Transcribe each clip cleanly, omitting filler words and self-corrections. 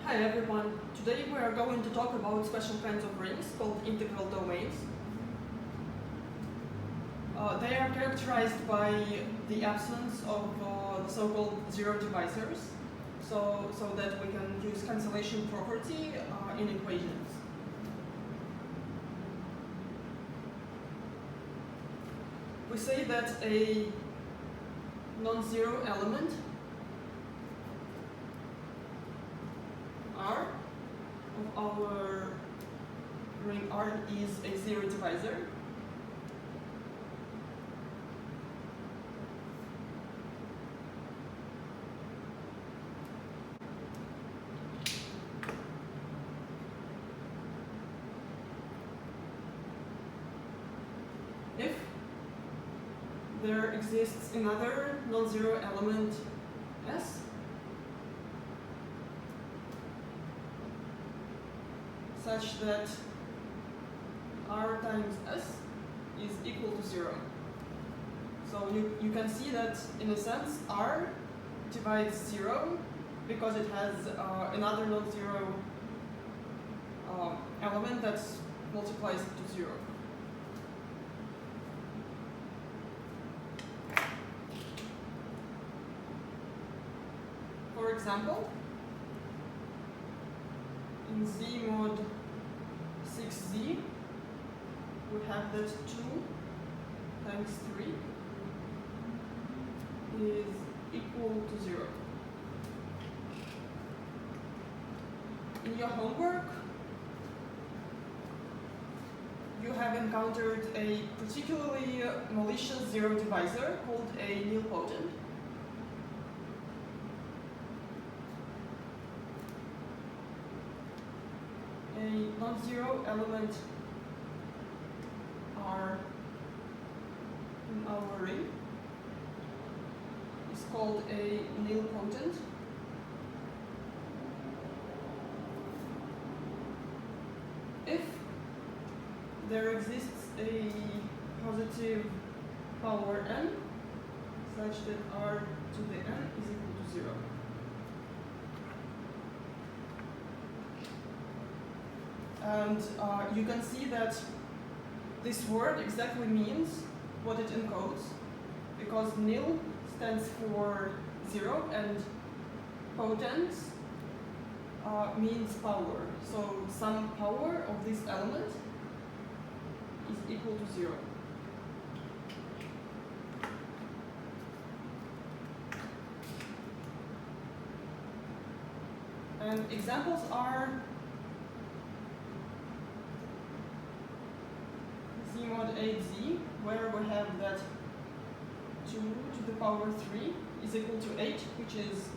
Hi everyone, today we are going to talk about special kinds of rings called integral domains. They are characterized by the absence of the so-called zero divisors, so that we can use cancellation property in equations. We say that a non-zero element R of our ring R is a zero divisor. If there exists another non-zero element S such that R times S is equal to 0. So you can see that in a sense R divides 0 because it has another non-zero element that multiplies it to 0. For example, in Z mod 6Z, we have that 2 times 3 is equal to 0. In your homework, you have encountered a particularly malicious zero divisor called a nilpotent. A non-zero element R in our ring is called a nilpotent. If there exists a positive power n such that R to the n is equal to 0. And you can see that this word exactly means what it encodes, because nil stands for 0 and potens means power. So some power of this element is equal to 0. And examples are Z mod 8Z, where we have that 2 to the power 3 is equal to 8, which is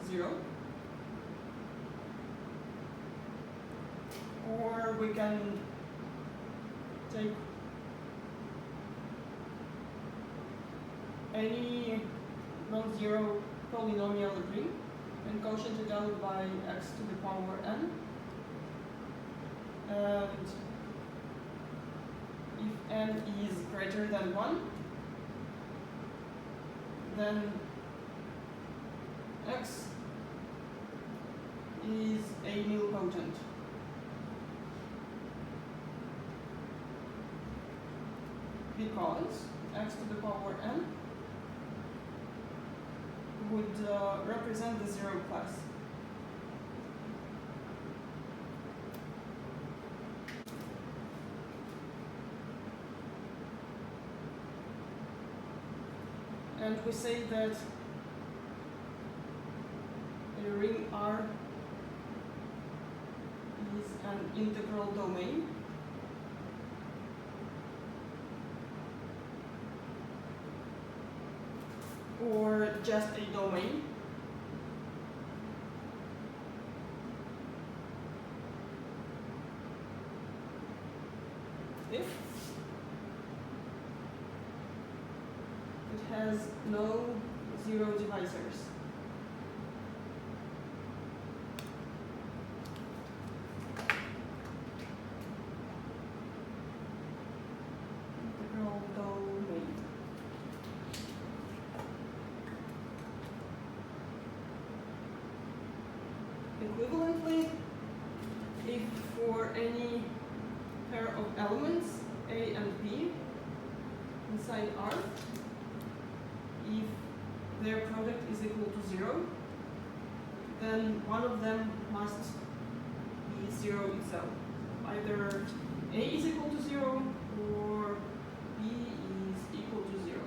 0. Or we can take any non-zero polynomial ring and quotient it out by x to the power n. And if n is greater than 1, then x is a nilpotent. Because x to the power n would represent the zero class. And we say that a ring R is an integral domain or just a domain if it has no zero divisors. Integral domain. equivalently, if for any pair of elements A and B inside R, if their product is equal to 0, then one of them must be 0 itself. Either A is equal to 0 or B is equal to 0.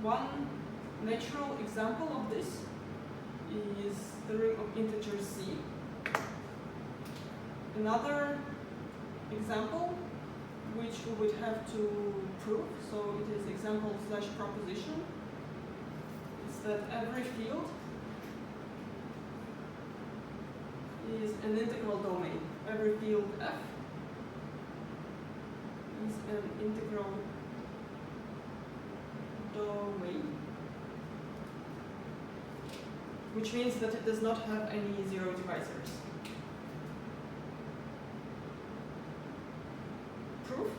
One natural example of this is the ring of integers C. Another example which we would have to prove, so it is example slash proposition, is that every field is an integral domain. Every field F is an integral domain, which means that it does not have any zero divisors. Proof?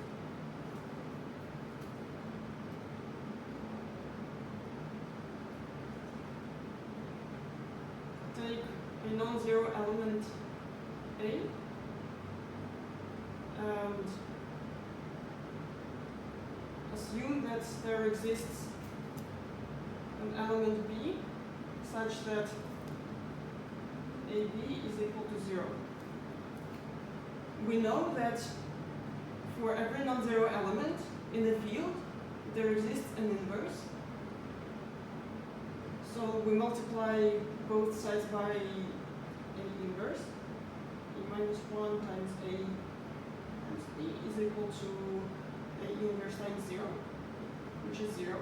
Take a non-zero element A and assume that there exists an element B such that AB is equal to 0. We know that for every non-zero element in the field, there exists an inverse. So we multiply both sides by A inverse. A minus 1 times A times B is equal to A inverse times 0, which is 0.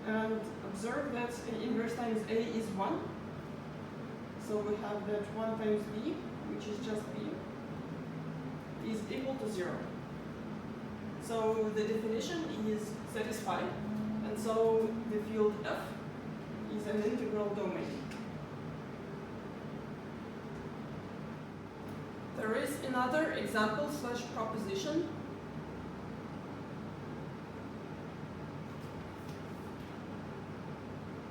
And observe that A inverse times A is 1. So we have that 1 times B, which is just B, is equal to 0. So the definition is satisfied, and so the field F is an integral domain. There is another example slash proposition.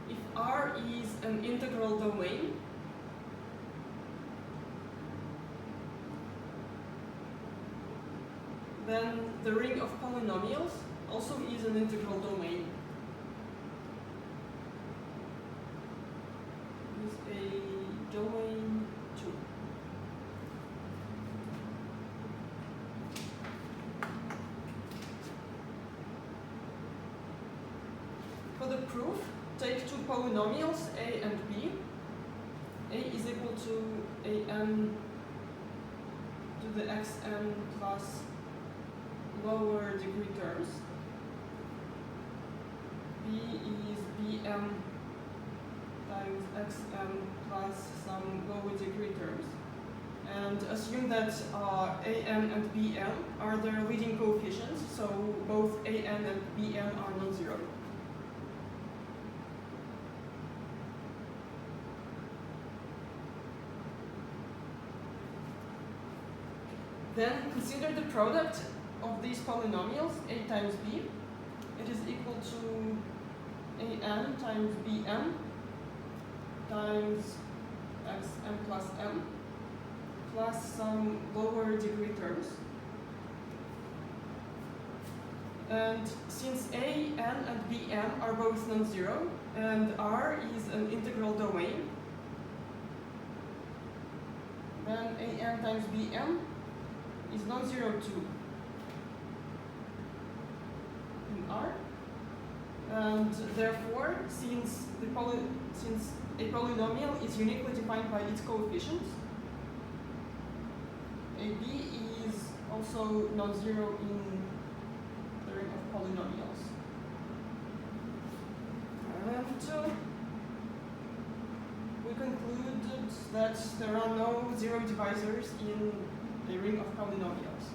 If R is an integral domain, then the ring of polynomials also is an integral domain. Is a domain 2. For the proof, take two polynomials A and B. A is equal to an to the xn plus lower degree terms. B is bm times xm plus some lower degree terms. And assume that an and bm are their leading coefficients, so both an and bm are non-zero. Then consider the product of these polynomials, a times b. It is equal to an times bm times xm plus m plus some lower degree terms. And since an and bm are both non-zero and R is an integral domain, then an times bm is non-zero too in R, and therefore, since a polynomial is uniquely defined by its coefficients, AB is also non-zero in the ring of polynomials. And we concluded that there are no zero divisors in a ring of polynomials.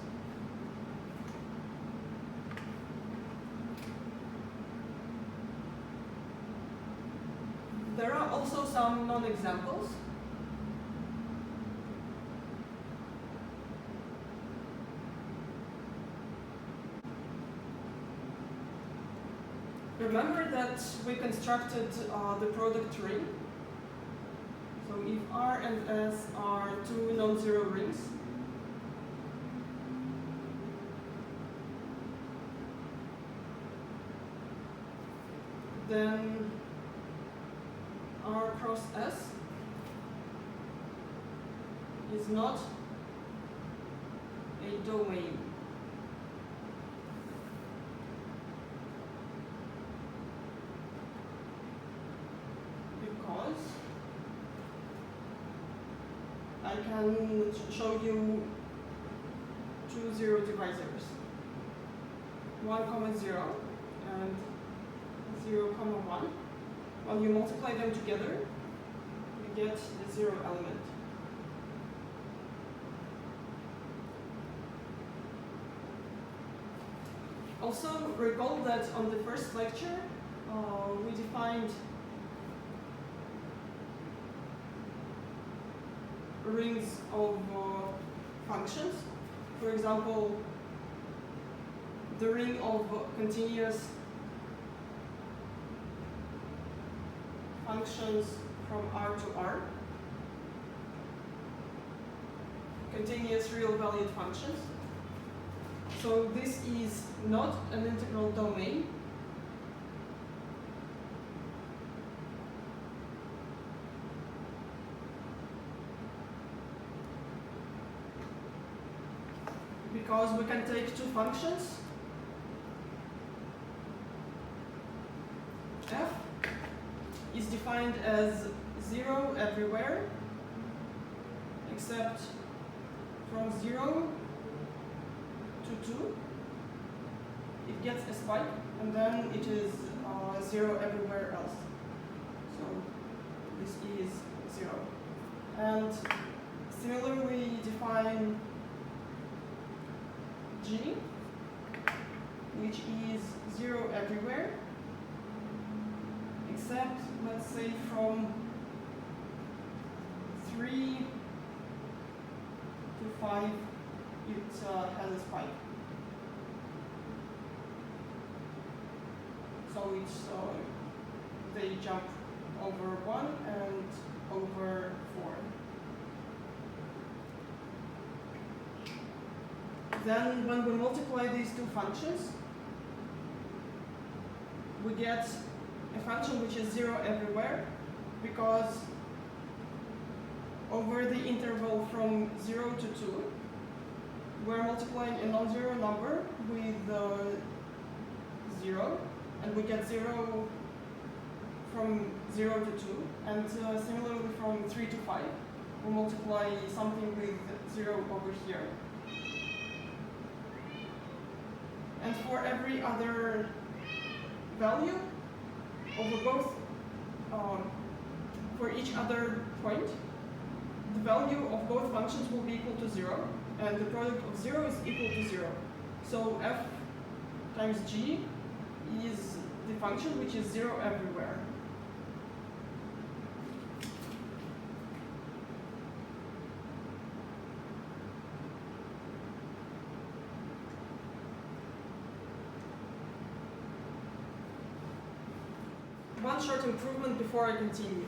There are also some non-examples. Remember that we constructed the product ring, if R and S are two non-zero rings, then R cross S is not a domain. Because I can show you two zero divisors, 1, 0 and 0, 1. When you multiply them together, you get the zero element. Also, recall that on the first lecture, we defined rings of functions. For example, the ring of continuous functions from R to R, continuous real valued functions. So this is not an integral domain. Because we can take two functions, f is defined as 0 everywhere, except from 0 to 2, it gets a spike, and then it is 0 everywhere else. So this is 0. And similarly define G, which is 0 everywhere, except, let's say, from 3 to 5, it has a spike. So it's they jump over 1 and over 4. Then when we multiply these two functions, we get a function which is 0 everywhere, because over the interval from 0 to 2, we're multiplying a non-zero number with 0, and we get 0 from 0 to 2, and similarly from 3 to 5, we multiply something with 0 over here. And for every other value over both, for each other point, the value of both functions will be equal to 0, and the product of 0 is equal to 0. So f times g is the function which is 0 everywhere. One short improvement before I continue.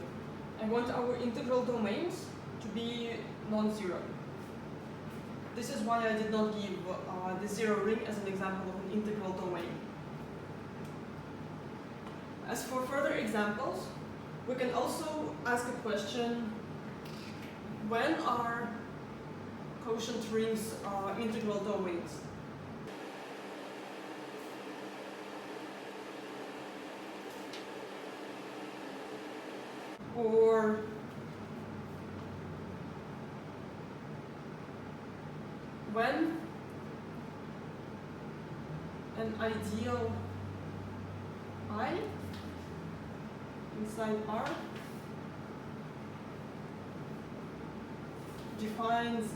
I want our integral domains to be non-zero. This is why I did not give the zero ring as an example of an integral domain. As for further examples, we can also ask a question: when are quotient rings integral domains? Or when an ideal I inside R defines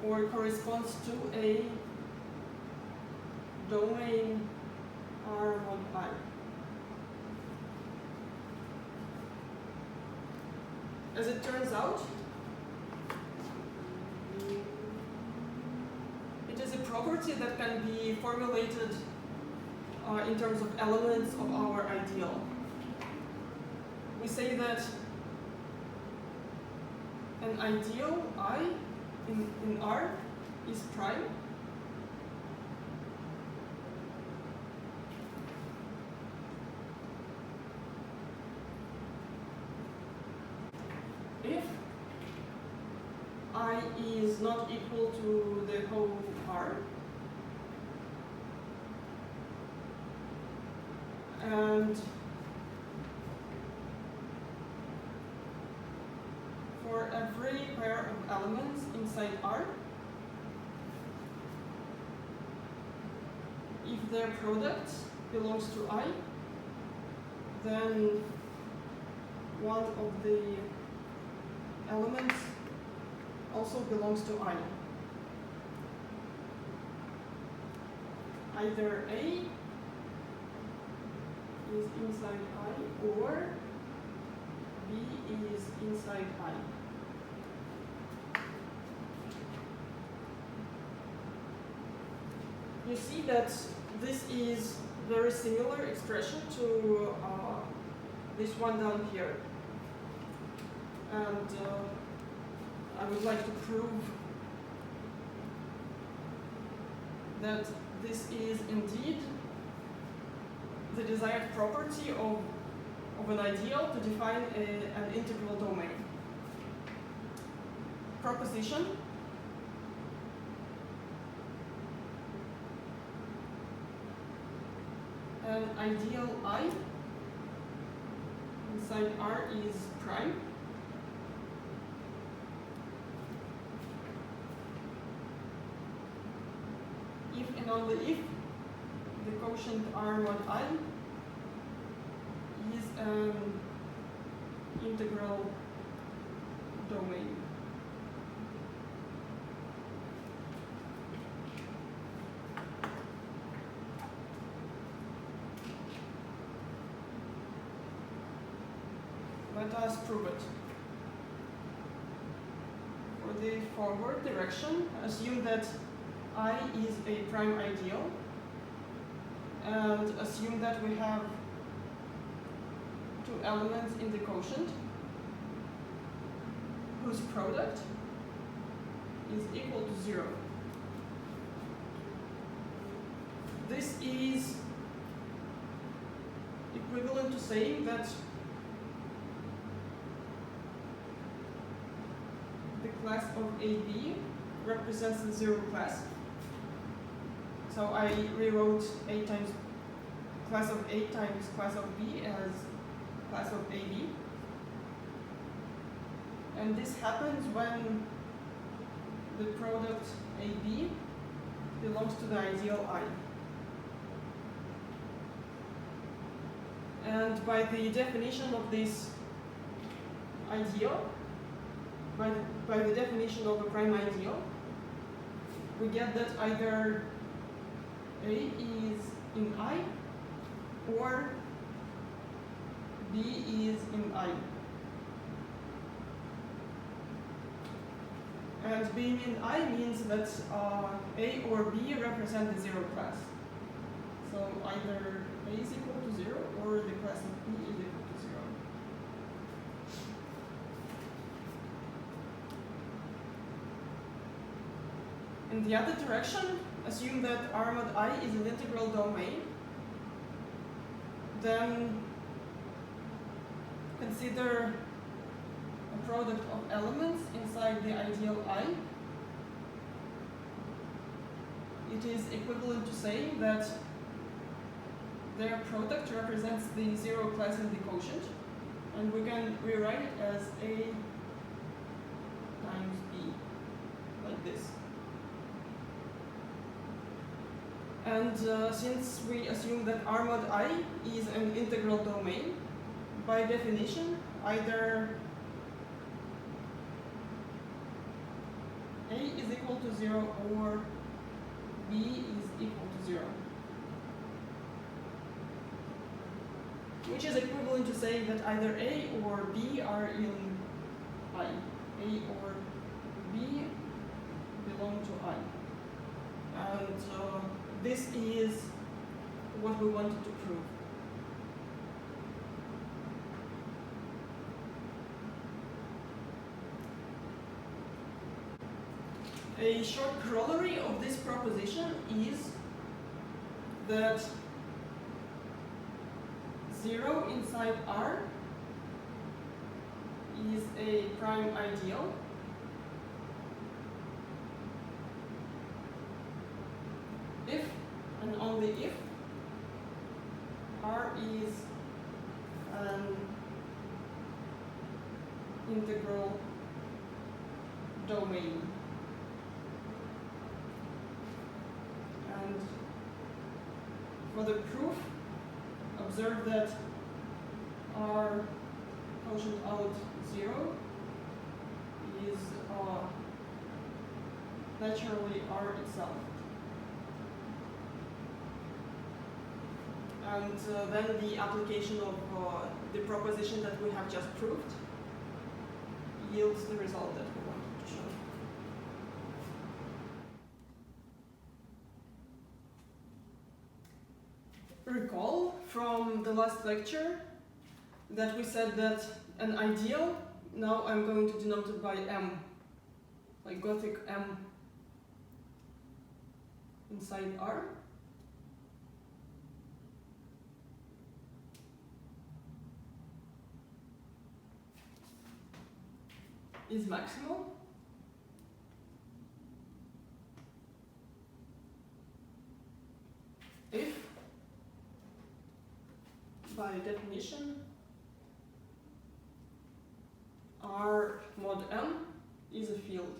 or corresponds to a domain R1I. As it turns out, it is a property that can be formulated in terms of elements of our ideal. We say that an ideal I in R is prime if I is not equal to the whole R and for every pair of elements inside R, if their product belongs to I, then one of the elements also belongs to I. Either A is inside I or B is inside I. You see that this is very similar expression to this one down here. And I would like to prove that this is indeed the desired property of an ideal to define an integral domain. Proposition. An ideal I inside R is prime. If and only if the quotient R mod I is an integral domain. Let us prove it. For the forward direction, assume that I is a prime ideal, and assume that we have two elements in the quotient whose product is equal to 0. This is equivalent to saying that the class of AB represents the 0 class. So I rewrote A times class of A times class of B as class of AB. And this happens when the product AB belongs to the ideal I. And by the definition of this ideal, by the definition of a prime ideal, we get that either A is in I or B is in I. And being in I means that A or B represent the 0 class. So either A is equal to 0 or the class of B is equal to 0. In the other direction, assume that R mod I is an integral domain. Then consider a product of elements inside the ideal I. It is equivalent to saying that their product represents the 0 class in the quotient, and we can rewrite it as A times B, like this. And since we assume that R mod I is an integral domain, by definition, either A is equal to 0 or B is equal to 0. Which is equivalent to saying that either A or B are in I. A or B belong to I. And this is what we wanted to prove. A short corollary of this proposition is that 0 inside R is a prime ideal if and only if R is an integral domain. And for the proof, observe that R quotient out 0 is naturally R itself. And then the application of the proposition that we have just proved yields the result that we wanted to show. Recall from the last lecture that we said that an ideal, now I'm going to denote it by M, like Gothic M inside R. Is maximal if, by definition, R mod M is a field.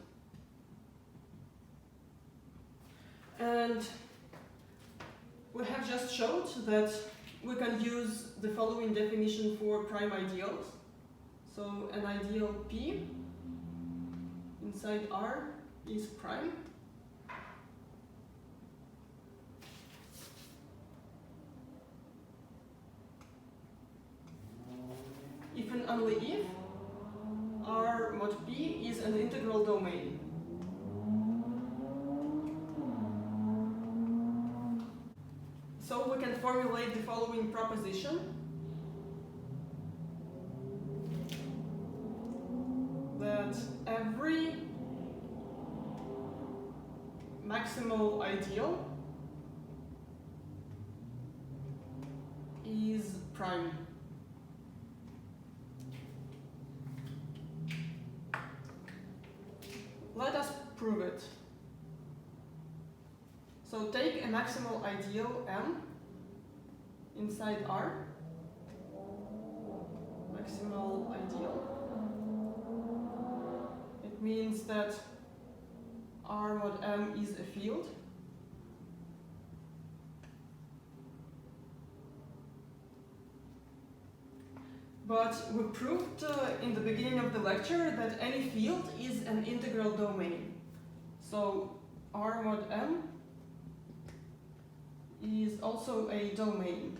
And we have just showed that we can use the following definition for prime ideals. So an ideal P inside R is prime if and only if R mod P is an integral domain. So we can formulate the following proposition. That every maximal ideal is prime. Let us prove it. So take a maximal ideal M inside R, maximal ideal. It means that R mod M is a field. But we proved in the beginning of the lecture that any field is an integral domain. So R mod M is also a domain.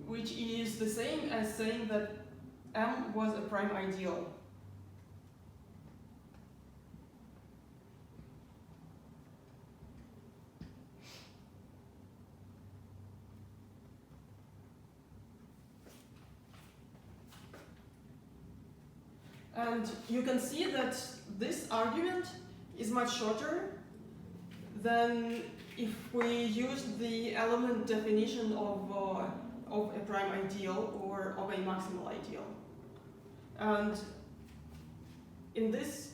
Which is the same as saying that M was a prime ideal. And you can see that this argument is much shorter than if we use the element definition of a prime ideal or of a maximal ideal. And in this,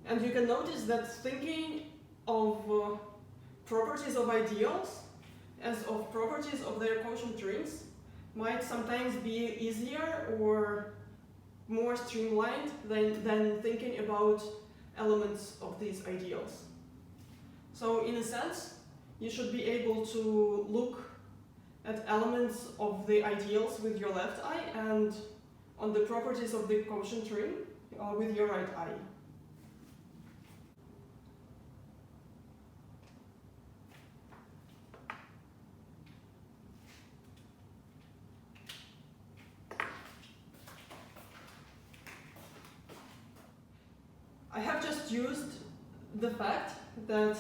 and you can notice that thinking of properties of ideals as of properties of their quotient rings might sometimes be easier or more streamlined than thinking about elements of these ideals. So in a sense, you should be able to look at elements of the ideals with your left eye and on the properties of the quotient ring with your right eye. I have just used the fact that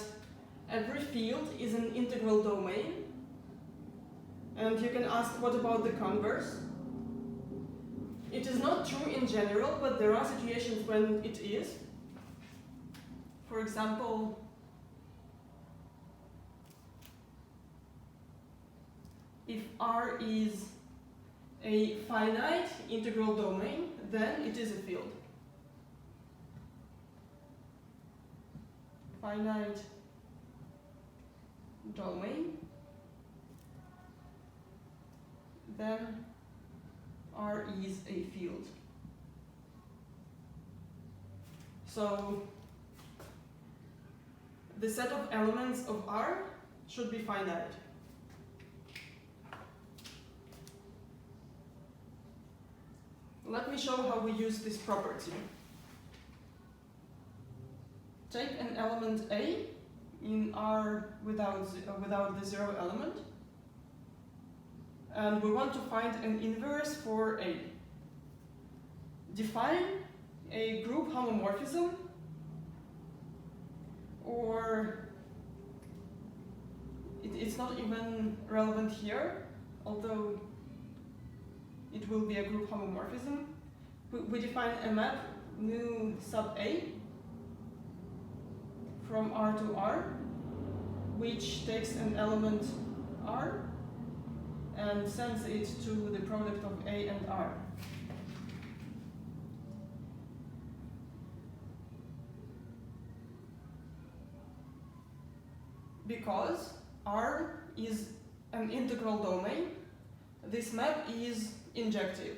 every field is an integral domain, and you can ask, what about the converse? It is not true in general, but there are situations when it is. For example, if R is a finite integral domain, then it is a field. Finite domain, then R is a field. So the set of elements of R should be finite. Let me show how we use this property. Take an element A in R without the zero element, and we want to find an inverse for A. Define a group homomorphism, or it's not even relevant here, although it will be a group homomorphism. We define a map mu sub A from R to R, which takes an element R and sends it to the product of A and R. Because R is an integral domain, this map is injective.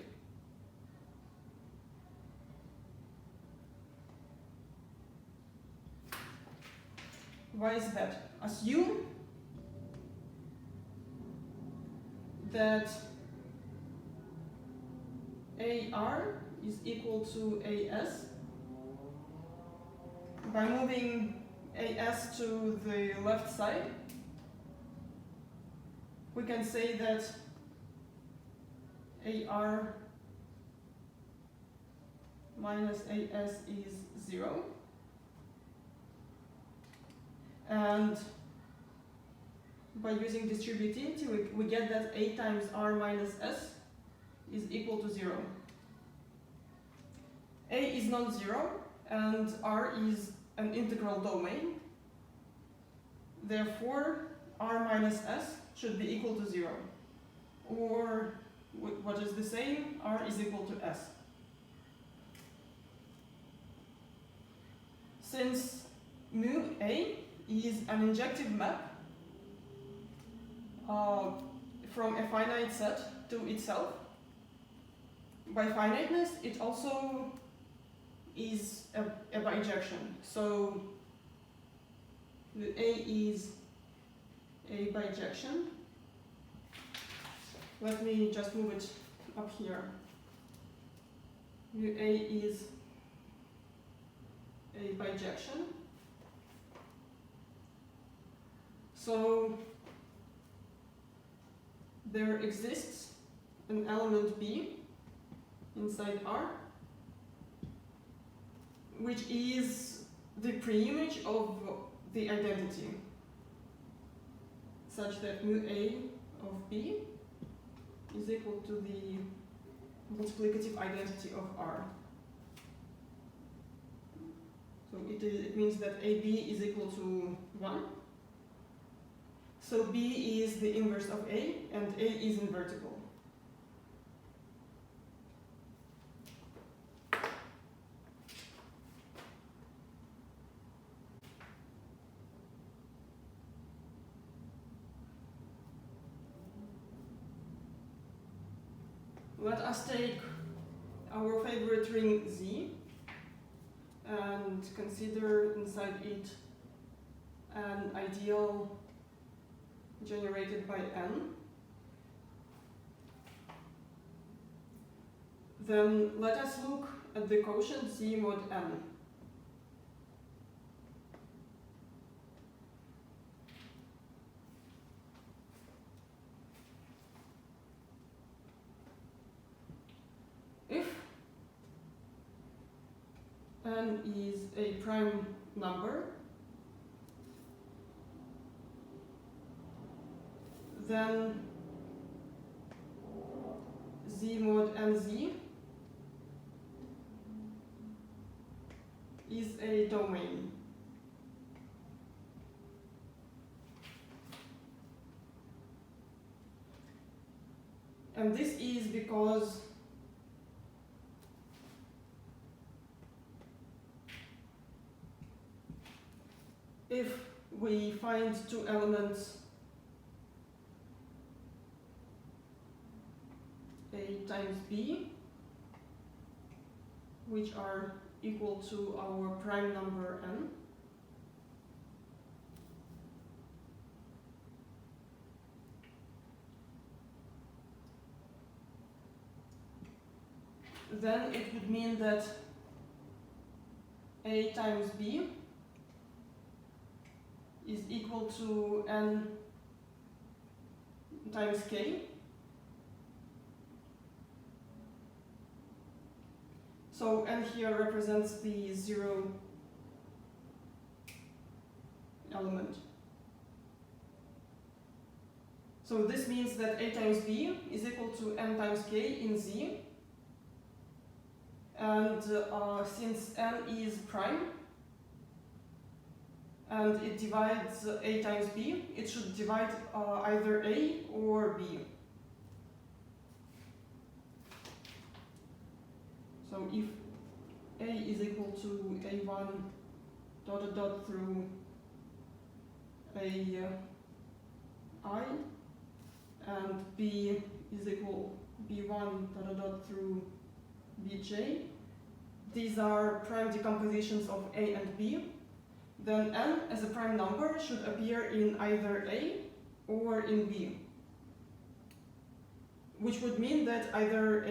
Why is that? Assume that AR is equal to AS. By moving AS to the left side, we can say that AR minus AS is 0. And by using distributivity, we get that A times R minus S is equal to 0. A is non-zero, and R is an integral domain. Therefore, R minus S should be equal to 0. Or, what is the same? R is equal to S. Since mu A is an injective map from a finite set to itself, by finiteness it also is a bijection. So the A is a bijection. Let me just move it up here. Mu A is a bijection. So there exists an element B inside R, which is the preimage of the identity, such that mu A of B is equal to the multiplicative identity of R. So it means that AB is equal to 1. So B is the inverse of A, and A is invertible. Let us take our favorite ring Z and consider inside it an ideal generated by N. Then let us look at the quotient Z mod N. If N is a prime number, then Z mod NZ is a domain. And this is because if we find two elements A times B, which are equal to our prime number n, then it would mean that A times B is equal to n times k. So n here represents the 0 element. So this means that A times B is equal to n times k in Z. And since n is prime, and it divides A times B, it should divide either A or B. So if A is equal to A1 dot dot dot through A I, and B is equal B1 dot dot dot through Bj, these are prime decompositions of A and B, then n as a prime number should appear in either A or in B, which would mean that either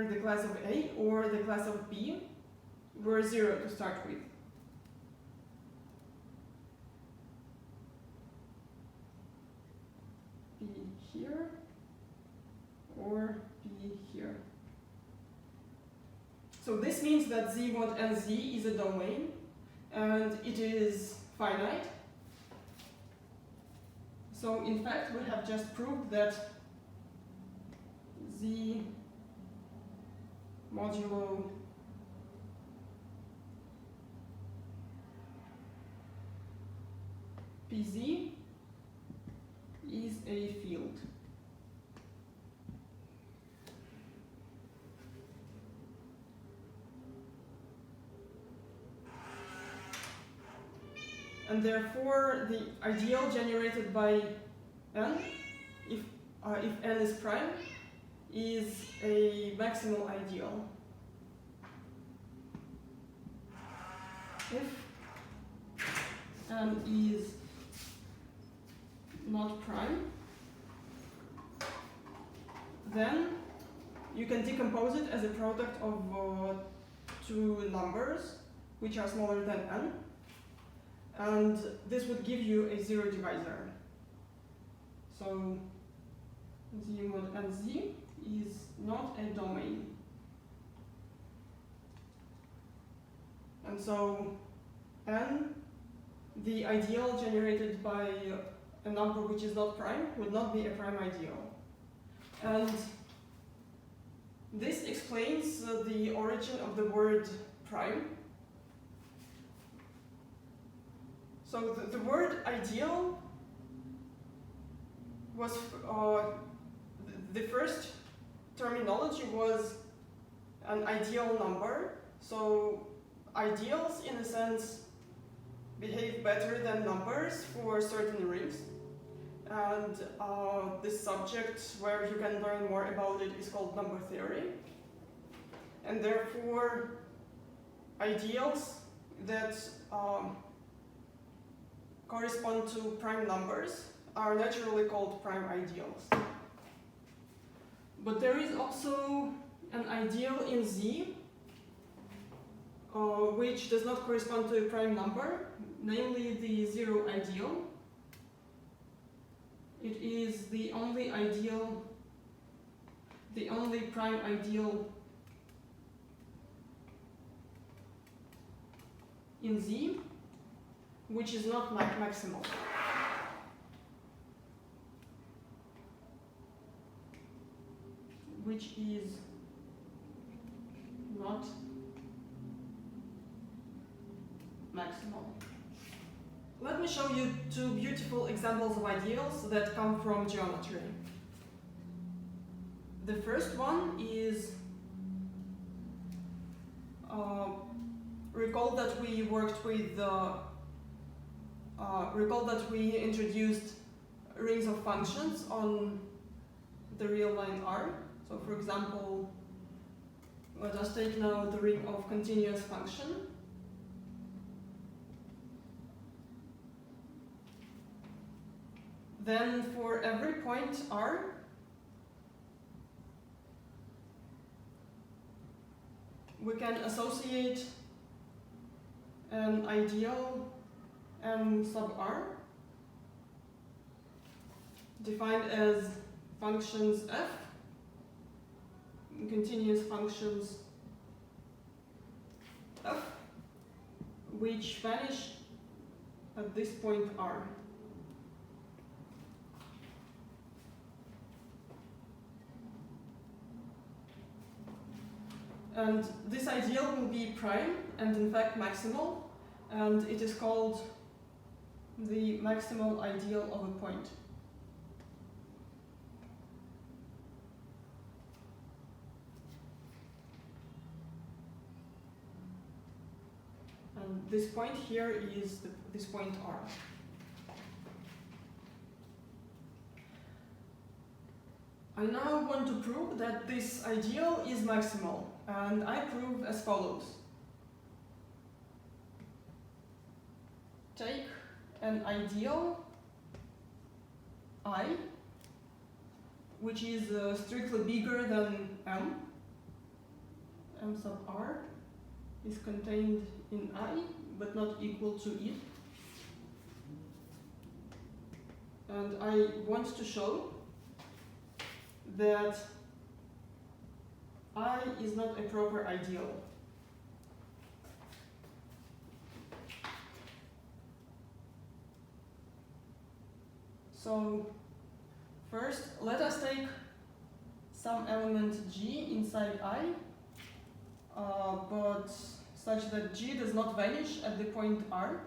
the class of A or the class of B were 0 to start with. B here or B here. So this means that Z mod NZ is a domain, and it is finite. So in fact, we have just proved that Z modulo PZ is a field. And therefore, the ideal generated by n, if n is prime, is a maximal ideal. If n is not prime, then you can decompose it as a product of two numbers which are smaller than n. And this would give you a 0 divisor. So Z mod NZ is not a domain. And so n, the ideal generated by a number which is not prime, would not be a prime ideal. And this explains the origin of the word prime. So the word ideal was, the first terminology was an ideal number. So ideals, in a sense, behave better than numbers for certain rings. And this subject where you can learn more about it is called number theory. And therefore, ideals that correspond to prime numbers are naturally called prime ideals. But there is also an ideal in Z which does not correspond to a prime number, namely the 0 ideal. It is the only ideal, the only prime ideal in Z, which is not like maximal. Which is not maximal. Let me show you two beautiful examples of ideals that come from geometry. The first one is, recall that we worked with recall that we introduced rings of functions on the real line R. So for example, let us take now the ring of continuous function. Then for every point R, we can associate an ideal M sub R defined as functions f, continuous functions f, which vanish at this point R. And this ideal will be prime and in fact maximal, and it is called the maximal ideal of a point. And this point here is this point R. I now want to prove that this ideal is maximal, and I prove as follows. Take an ideal I, which is strictly bigger than M. M sub R is contained in I, but not equal to it. And I want to show that I is not a proper ideal. So first, let us take some element G inside I, but such that G does not vanish at the point R.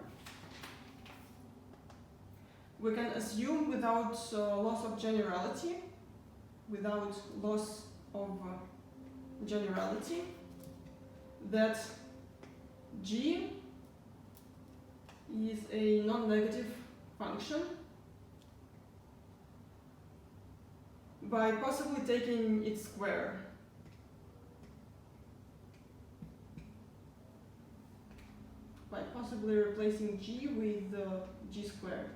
We can assume without loss of generality, that G is a non-negative function by possibly taking its square. By possibly replacing G with G squared.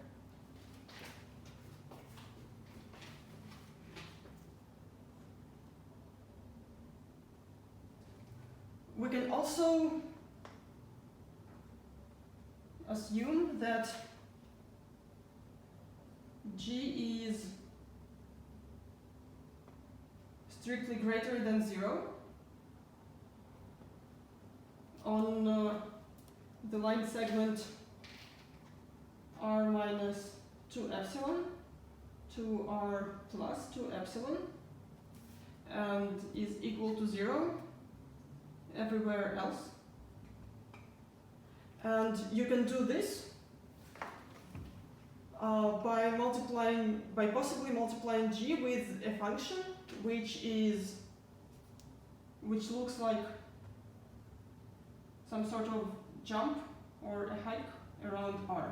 We can also assume that G is strictly greater than 0 on the line segment R minus 2 epsilon to R plus 2 epsilon, and is equal to 0 everywhere else. And you can do this by possibly multiplying G with a function which looks like some sort of jump or a hike around R.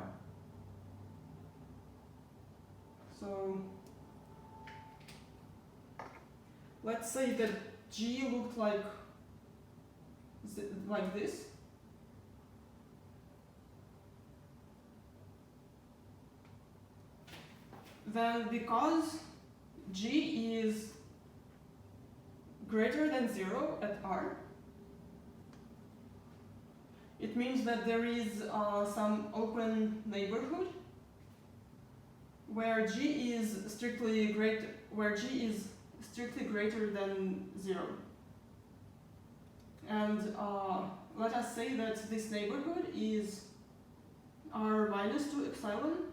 So let's say that G looked like this. Then because G is greater than 0 at R, it means that there is some open neighborhood where G is strictly greater than 0. And let us say that this neighborhood is R minus 2 epsilon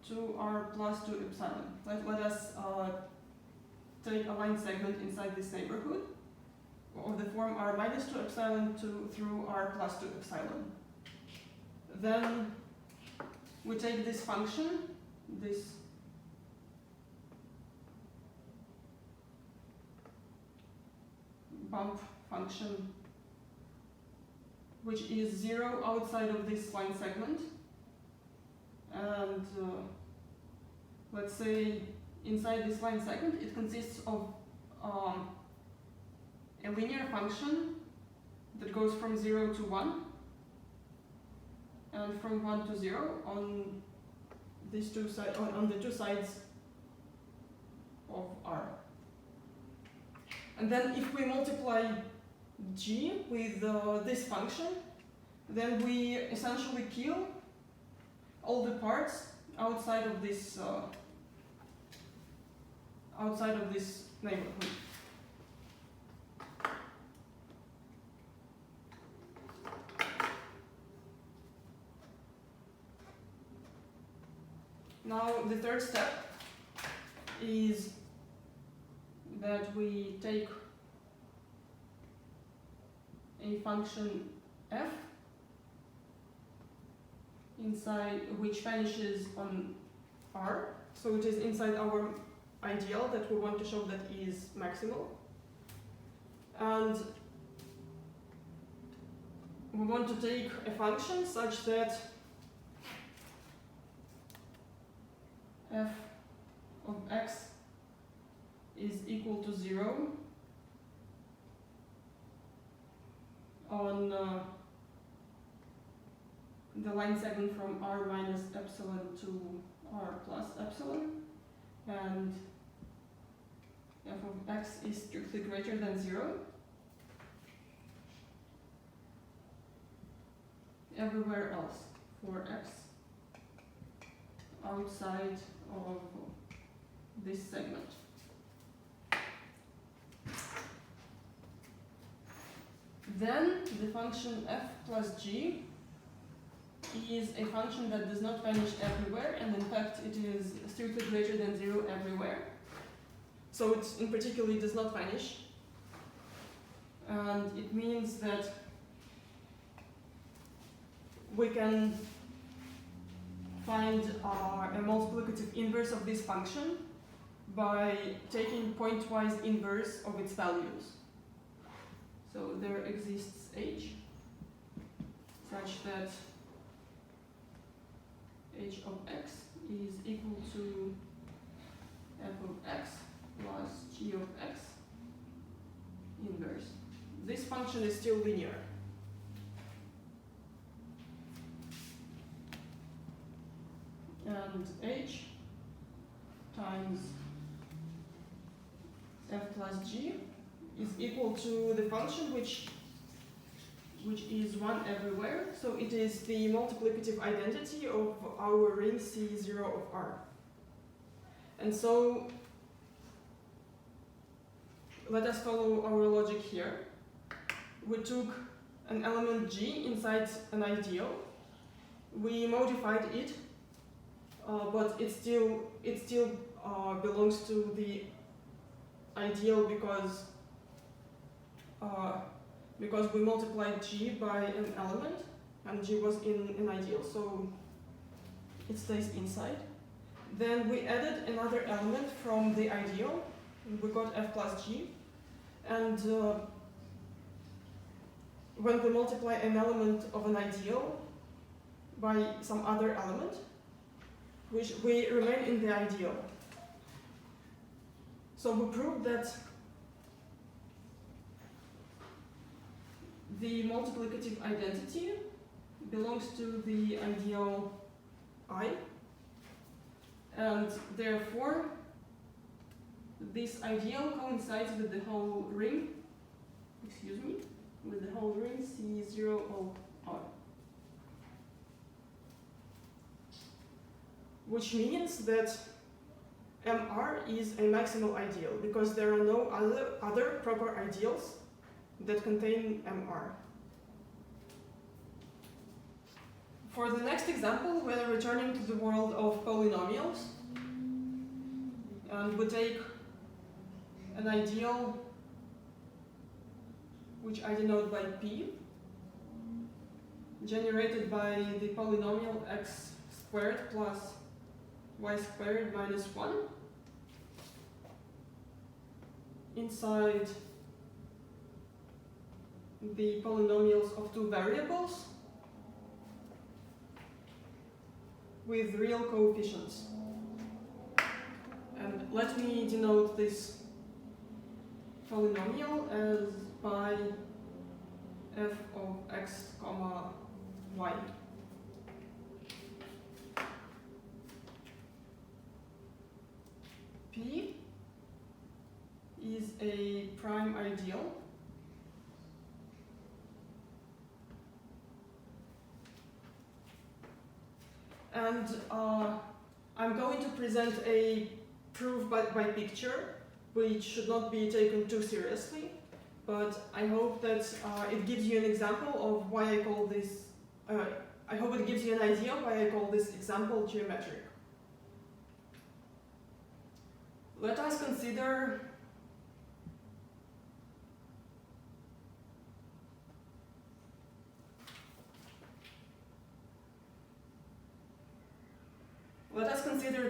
to R plus 2 epsilon. Let us take a line segment inside this neighborhood, of the form r minus 2 epsilon through r plus 2 epsilon. Then we take this function, this bump function, which is 0 outside of this line segment, and let's say inside this line segment it consists of a linear function that goes from 0 to 1 and from 1 to 0 on these two sides, on the two sides of R. And then if we multiply g with this function, then we essentially kill all the parts outside of this neighborhood. Now the third step is that we take a function f inside which vanishes on R, so it is inside our ideal that we want to show that is maximal, and we want to take a function such that f of x is equal to 0 on the line segment from r minus epsilon to r plus epsilon, and f of x is strictly greater than 0 everywhere else for x outside of this segment. Then the function f plus g is a function that does not vanish everywhere, and in fact it is strictly greater than 0 everywhere. So it in particular does not vanish, and it means that we can find a multiplicative inverse of this function by taking pointwise inverse of its values. So there exists h such that h of x is equal to f of x plus g of x inverse. This function is still linear. And h times f plus g is equal to the function which is 1 everywhere, so it is the multiplicative identity of our ring C0 of R. And so let us follow our logic here. We took an element G inside an ideal, we modified it, but it still belongs to the ideal because we multiplied G by an element, and G was in an ideal, so it stays inside. Then we added another element from the ideal, and we got f plus g, and when we multiply an element of an ideal by some other element, which we remain in the ideal. So we proved that the multiplicative identity belongs to the ideal I, and therefore this ideal coincides with the whole ring, with the whole ring C0 of R. Which means that MR is a maximal ideal because there are no other proper ideals that contain MR. For the next example, we are returning to the world of polynomials, and we take an ideal which I denote by P, generated by the polynomial x squared plus y squared minus 1 inside the polynomials of two variables with real coefficients. And let me denote this polynomial as by f of x comma y. P is a prime ideal and I'm going to present a proof by picture, which should not be taken too seriously, but I hope that it gives you an example of why I call this, I hope it gives you an idea why I call this example geometric. Let us consider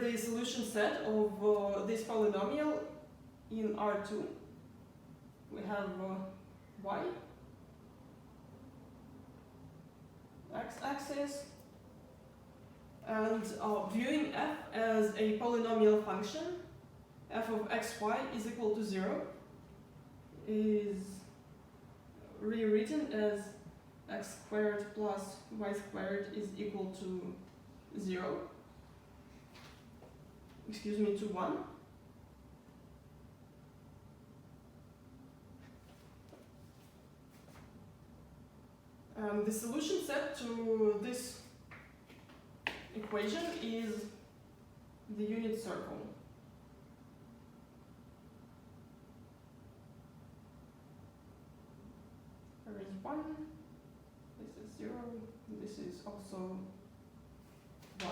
the solution set of this polynomial in R2. We have y, x-axis, and viewing f as a polynomial function, f of xy is equal to 0 is rewritten as x squared plus y squared is equal to 0. Excuse me, to 1. The solution set to this equation is the unit circle. There is 1, this is 0, this is also 1.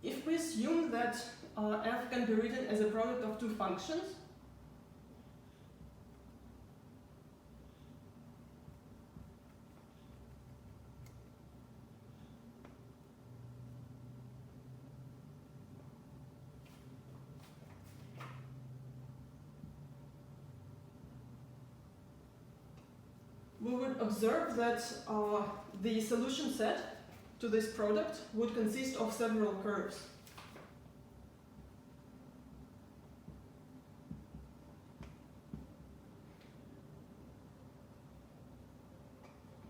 If we assume that f can be written as a product of two functions, we would observe that the solution set to this product would consist of several curves.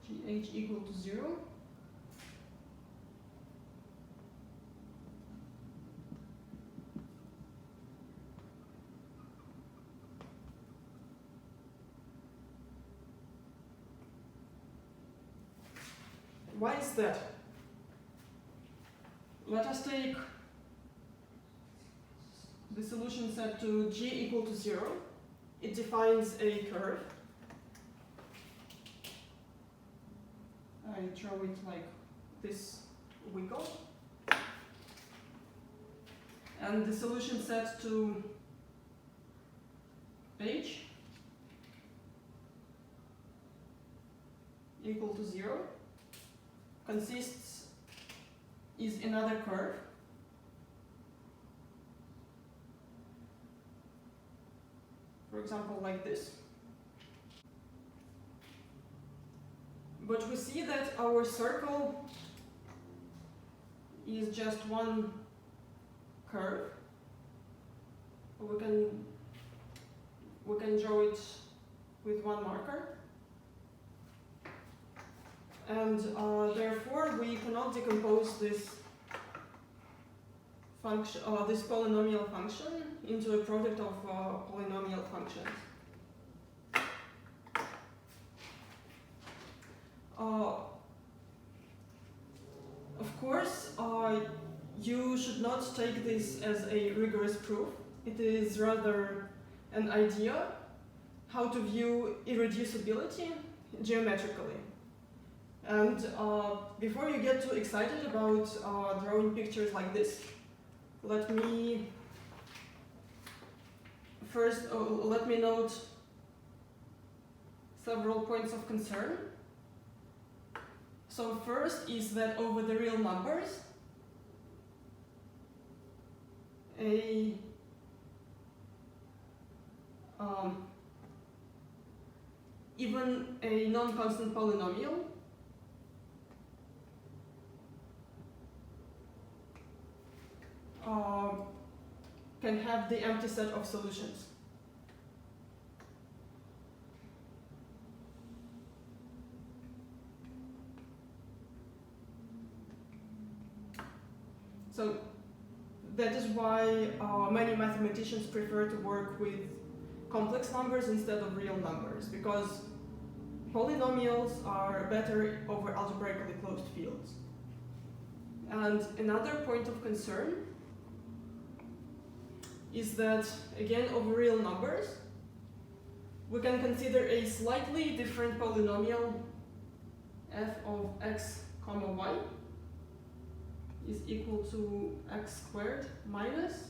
GH equal to 0. Why is that? Let us take the solution set to G equal to 0. It defines a curve. I draw it like this wiggle. And the solution set to H equal to 0 is another curve. For example, like this. But we see that our circle is just one curve. We can draw it with one marker. And therefore, we cannot decompose this function, this polynomial function, into a product of polynomial functions. Of course, you should not take this as a rigorous proof. It is rather an idea how to view irreducibility geometrically. And before you get too excited about drawing pictures like this, let me first let me note several points of concern. So first is that over the real numbers, even a non-constant polynomial can have the empty set of solutions. So that is why many mathematicians prefer to work with complex numbers instead of real numbers, because polynomials are better over algebraically closed fields. And another point of concern is that, again, over real numbers, we can consider a slightly different polynomial f of x comma y is equal to x squared minus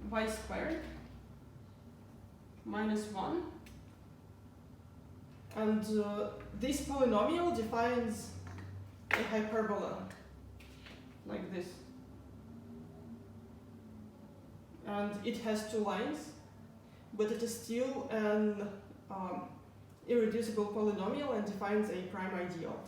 y squared minus 1. And this polynomial defines a hyperbola like this. And it has two lines, but it is still an irreducible polynomial and defines a prime ideal.